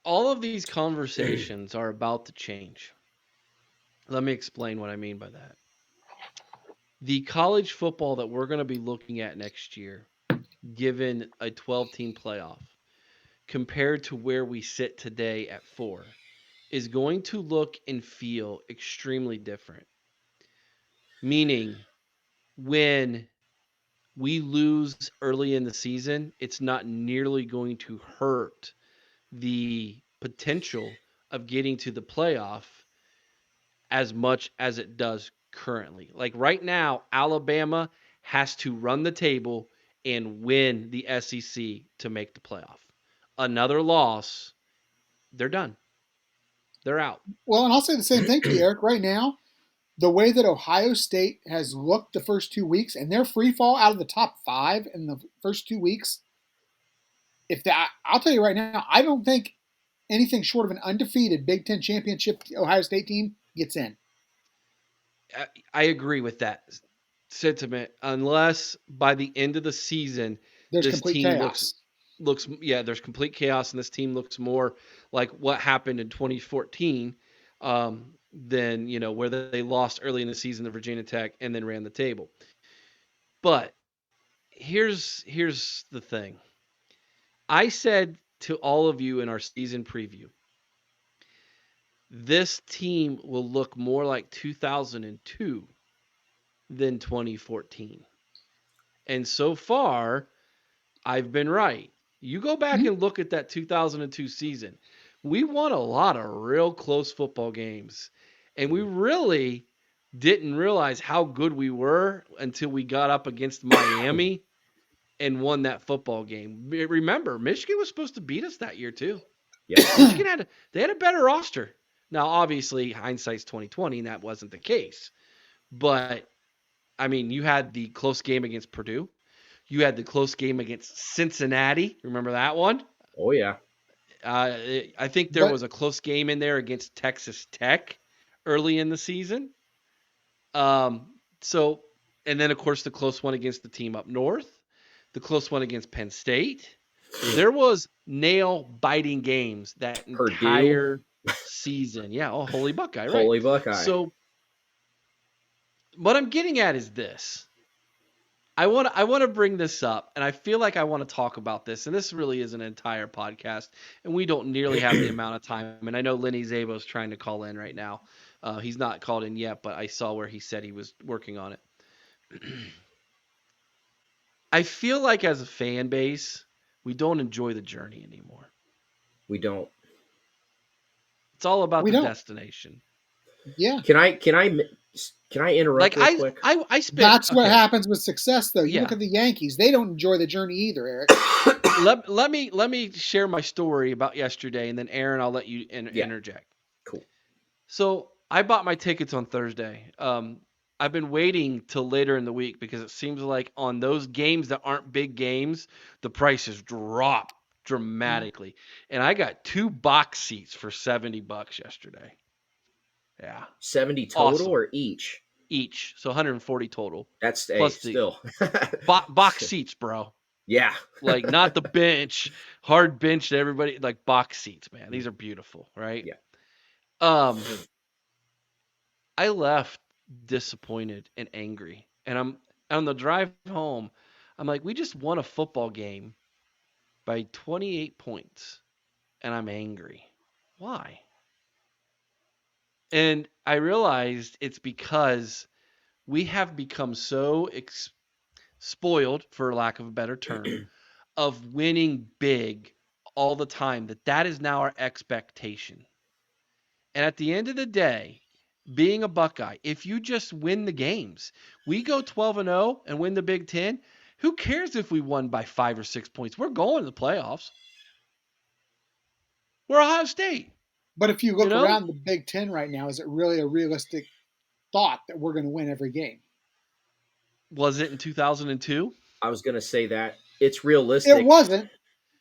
All of these conversations are about to change. Let me explain what I mean by that. The college football that we're going to be looking at next year, given a 12-team playoff, compared to where we sit today at 4, is going to look and feel extremely different. Meaning, when we lose early in the season, it's not nearly going to hurt the potential of getting to the playoff as much as it does currently. Like right now, Alabama has to run the table and win the SEC to make the playoff. Another loss, they're done. They're out. Well, and I'll say the same thing to you, Eric. Right now, the way that Ohio State has looked the first 2 weeks and their free fall out of the top 5 in the first 2 weeks, if that, I'll tell you right now, I don't think anything short of an undefeated Big Ten championship Ohio State team gets in. I agree with that sentiment, unless by the end of the season, There's this complete team looks chaos. looks yeah, there's complete chaos, and this team looks more like what happened in 2014, than where they lost early in the season to Virginia Tech and then ran the table. But here's the thing. I said to all of you in our season preview, this team will look more like 2002 than 2014. And so far, I've been right. You go back and look at that 2002 season. We won a lot of real close football games. And we really didn't realize how good we were until we got up against Miami and won that football game. Remember, Michigan was supposed to beat us that year too. Yeah. Michigan had a better roster. Now, obviously, hindsight's 2020, and that wasn't the case. But I mean, you had the close game against Purdue. You had the close game against Cincinnati. Remember that one? Oh, yeah. I think there was a close game in there against Texas Tech early in the season. So, and then, of course, the close one against the team up north, the close one against Penn State. There was nail-biting games that entire season. Yeah, Holy Buckeye, right? Holy Buckeye. So, what I'm getting at is this. I want to bring this up, and I feel like I want to talk about this, and this really is an entire podcast, and we don't nearly have the amount of time. And I know Lenny Szabo is trying to call in right now. He's not called in yet, but I saw where he said he was working on it. I feel like as a fan base, we don't enjoy the journey anymore. We don't. It's all about the destination. Yeah. Can I interrupt real quick? I spent. That's what happens with success, though. You Yeah. look at the Yankees; they don't enjoy the journey either, Eric. Let me share my story about yesterday, and then Aaron, I'll let you interject. Cool. So I bought my tickets on Thursday. I've been waiting till later in the week because it seems like on those games that aren't big games, the prices drop dramatically. And I got 2 box seats for $70 yesterday. Yeah. 70 total Awesome. or each? Each. So 140 total. That's plus still. Box seats, bro. Yeah. Like not the bench, hard bench that everybody, like box seats, man. These are beautiful, right? Yeah. I left disappointed and angry. And I'm on the drive home, I'm like, we just won a football game by 28 points. And I'm angry. Why? And I realized it's because we have become so spoiled, for lack of a better term, of winning big all the time that is now our expectation. And at the end of the day, being a Buckeye, if you just win the games, we go 12-0 and win the Big Ten, who cares if we won by 5 or 6 points? We're going to the playoffs. We're Ohio State. But if you look around the Big Ten right now, is it really a realistic thought that we're going to win every game? Was it in 2002? I was going to say that. It's realistic. It wasn't.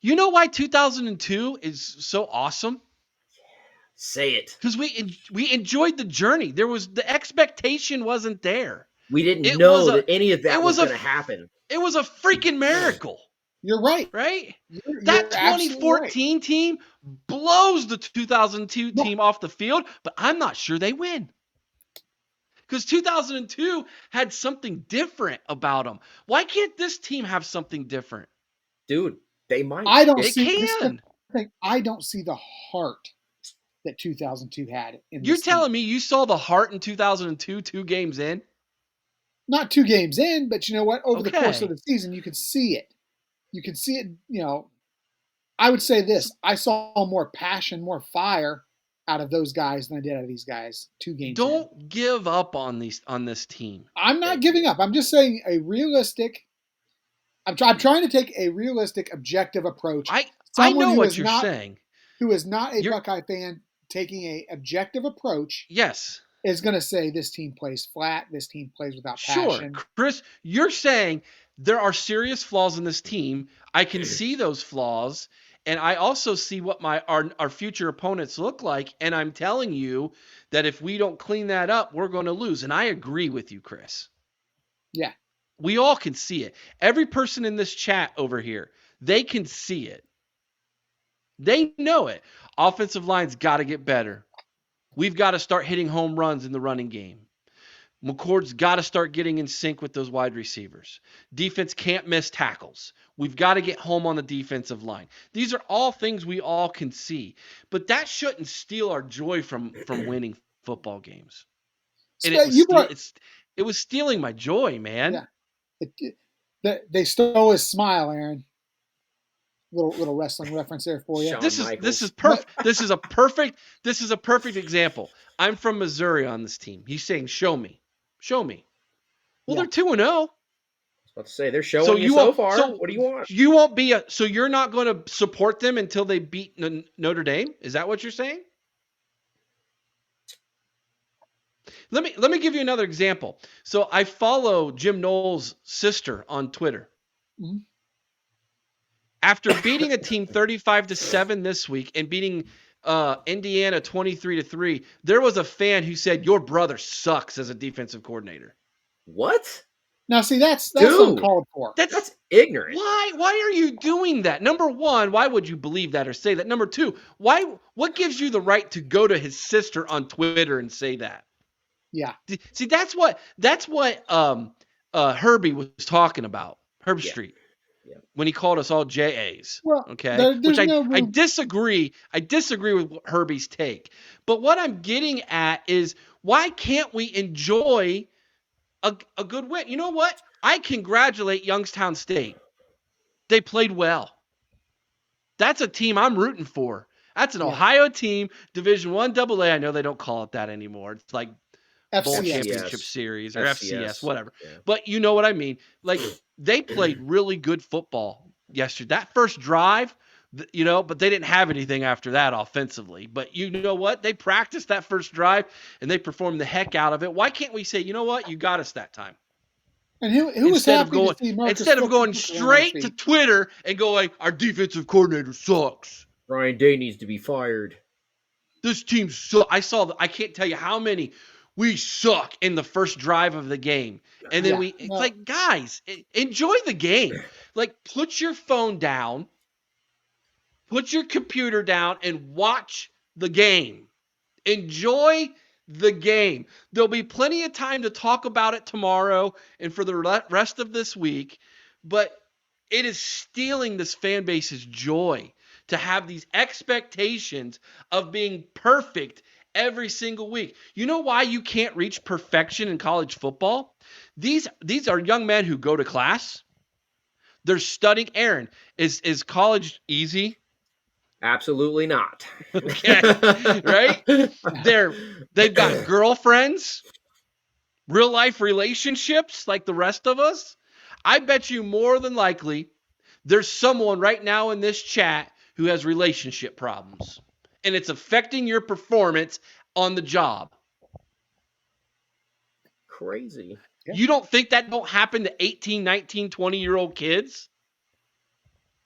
You know why 2002 is so awesome? Say it. Because we enjoyed the journey. The expectation wasn't there. We didn't know that any of that was going to happen. It was a freaking miracle. You're right. right? You're That absolutely right. 2014 team blows the 2002 No. team off the field, but I'm not sure they win. Because 2002 had something different about them. Why can't this team have something different? Dude, they might. I don't They see this is the can. thing. I don't see the heart that 2002 had in You're this telling team. me you saw the heart in 2002, 2 games in? Not 2 games in, but you know what? Over the course Okay. of the season, you could see it. You could see it. I would say this: I saw more passion, more fire out of those guys than I did out of these guys 2 games in. Don't give up on this team. I'm not giving up. I'm just saying a realistic. I'm trying to take a realistic, objective approach. I Someone know who what is you're not saying. who is not a You're- Buckeye fan taking a objective approach Yes. is going to say this team plays flat. This team plays without Sure. passion. Chris, you're saying there are serious flaws in this team. I can see those flaws, and I also see what our future opponents look like, and I'm telling you that if we don't clean that up, we're going to lose. And I agree with you, Chris. Yeah. We all can see it. Every person in this chat over here, they can see it. They know it. Offensive line's got to get better. We've got to start hitting home runs in the running game. McCord's got to start getting in sync with those wide receivers. Defense can't miss tackles. We've got to get home on the defensive line. These are all things we all can see. But that shouldn't steal our joy from winning football games. And it was stealing my joy, man. Yeah. They stole his smile, Aaron. Little wrestling reference there for you. Shawn This Michaels. is perfect. This is a perfect example. I'm from Missouri on this team. He's saying, "Show me, show me." Well, Yeah. they're 2-0. I was about to say they're showing you so far. What do you want? You won't be so you're not going to support them until they beat Notre Dame? Is that what you're saying? Let me give you another example. So I follow Jim Knowles' sister on Twitter. Mm-hmm. After beating a team 35-7 this week and beating Indiana 23-3, there was a fan who said your brother sucks as a defensive coordinator. What? Now, see, that's Dude, uncalled for. That's ignorant. Why are you doing that? Number one, why would you believe that or say that? Number two, what gives you the right to go to his sister on Twitter and say that? Yeah. See, that's what Herbie was talking about. Herb Street. Yeah. When he called us all JAs. Well, okay. there's Which no room. I disagree. I disagree with Herbie's take. But what I'm getting at is why can't we enjoy a good win? You know what? I congratulate Youngstown State. They played well. That's a team I'm rooting for. That's an Ohio team, Division I AA. I know they don't call it that anymore. It's like Bowl FCS. Championship Series or FCS, whatever. Yeah. But you know what I mean. Like, they played really good football yesterday. That first drive, but they didn't have anything after that offensively. But you know what? They practiced that first drive, and they performed the heck out of it. Why can't we say, you know what? You got us that time? And who was happy to see Marcus Instead of going Fulton straight to Twitter and going, our defensive coordinator sucks. Brian Day needs to be fired. This team sucks. I can't tell you how many we suck in the first drive of the game. And then it's like, guys, enjoy the game. Like, put your phone down, put your computer down, and watch the game. Enjoy the game. There'll be plenty of time to talk about it tomorrow and for the rest of this week, but it is stealing this fan base's joy to have these expectations of being perfect every single week. You know why you can't reach perfection in college football? These are young men who go to class. They're studying. Aaron, is college easy? Absolutely not. Okay, right? They've got girlfriends, real life relationships like the rest of us. I bet you more than likely there's someone right now in this chat who has relationship problems, and it's affecting your performance on the job. Crazy. Yeah. You don't think that don't happen to 18, 19, 20-year-old kids?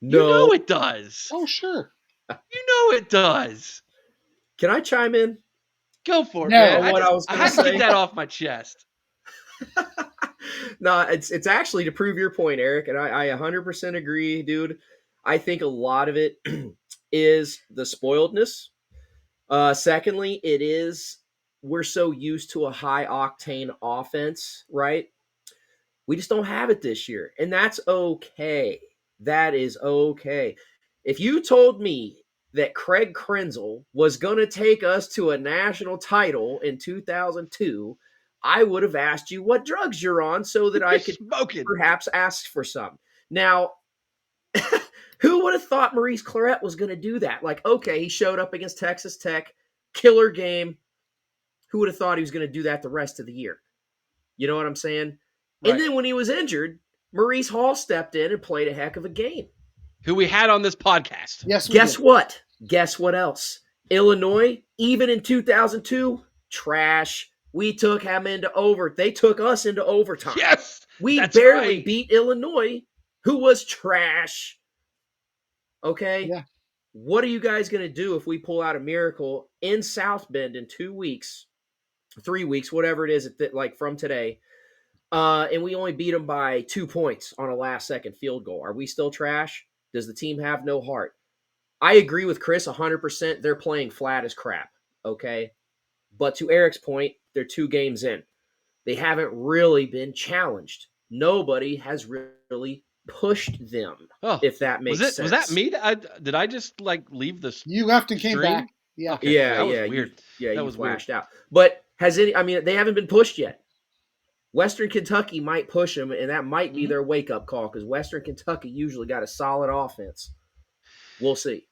No. You know it does. Oh, sure. You know it does. Can I chime in? Go for it, No, man. what I was I gonna had to say. get that off my chest. No, it's actually to prove your point, Eric, and I 100% agree, dude. I think a lot of it is the spoiledness. Secondly, it is we're so used to a high octane offense, right? We just don't have it this year, and that's okay. That is okay. If you told me that Craig Krenzel was going to take us to a national title in 2002, I would have asked you what drugs you're on so that I could perhaps ask for some. Now, who would have thought Maurice Clarett was going to do that? Like, okay, he showed up against Texas Tech, killer game. Who would have thought he was going to do that the rest of the year? You know what I'm saying? Right. And then when he was injured, Maurice Hall stepped in and played a heck of a game. Who we had on this podcast. Yes. Guess what? Guess what else? Illinois, even in 2002, trash. We took him into They took us into overtime. Yes. We barely beat Illinois, who was trash. Okay? Yeah. What are you guys going to do if we pull out a miracle in South Bend in 2 weeks, 3 weeks, whatever it is, like from today, and we only beat them by 2 points on a last-second field goal? Are we still trash? Does the team have no heart? I agree with Chris 100%. They're playing flat as crap, okay? But to Eric's point, they're 2 games in. They haven't really been challenged. Nobody has really pushed them, if that makes sense. Was that me? Did I just leave this? You left and came back. Yeah. Okay. Yeah. That was weird. That you was flashed weird. out. But they haven't been pushed yet. Western Kentucky might push them, and that might be their wake-up call because Western Kentucky usually got a solid offense. We'll see.